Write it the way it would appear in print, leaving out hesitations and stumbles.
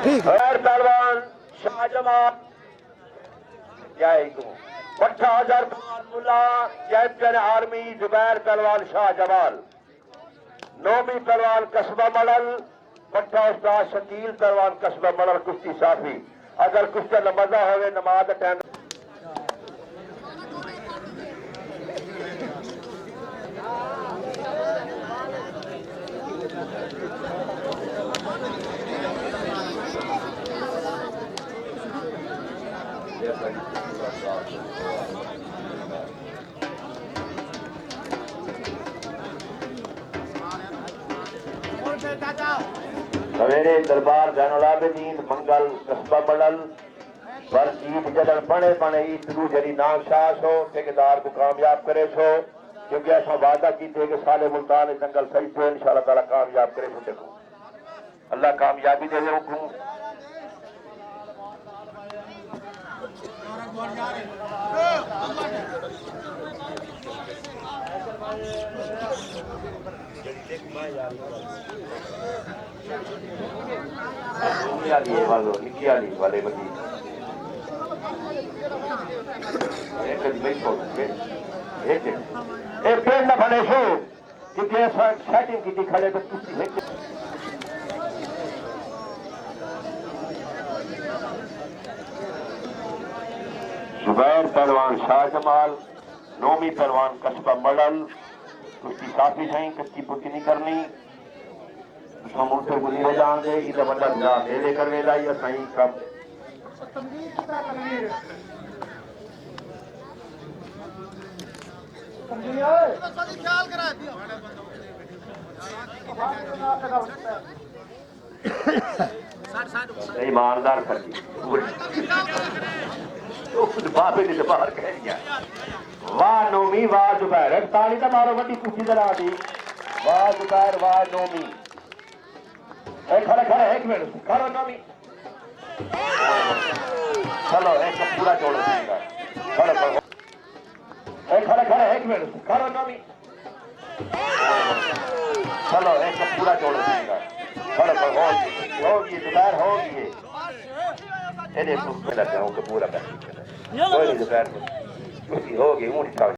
और पहलवान शाहजमाल पट्टा हजार मुल्ला चैंपियन आर्मी जुबैर पहलवान शाहजमाल नौमी पहलवान कस्बा मडल पट्टा उस्ताद शकील पहलवान कस्बा मडल कुश्ती साफी अगर कुश्ती मजा हो नमाज टाइम सवेरे दरबार जैनुलाबदीन मंगल कस्बा मडल पर ईद जदल पणे पणे ईद रू जरी नाम शास हो ठेकेदार को कामयाब करे छो क्योंकि असा वादा कीते कि साले मुल्तान जंगल सही थे इंशाअल्लाह ताला कामयाब करे छो देखो अल्लाह कामयाबी दे हुकुम वाले बंदी पेड़ न बने छो कि सेटिंग की खड़े तो जुबैर पहलवान शाहजमाल नौमी पहलवान कस्बा मडल कुश्ती साफी सही कच्ची पुक्की नहीं करनी हम उनसे गुली हो जाएंगे इधर बंदा जा मेले कर वेला या सही कम ईमानदार फर्जी बाबे ने बाहर कह दिया वाह नौमी वाह जुबैर ताली तो मारो बड़ी कुछ इधर आ दी वाह जुबैर वाह नौमी खड़ा खड़ा एक मिनट खड़ा नौमी चलो एक पूरा जोड़ो खड़ा खड़ा एक मिनट खड़ा नौमी चलो एक पूरा जोड़ो होगी जुबैर होगी ये पूरा कर दोपहर होगी ऊँट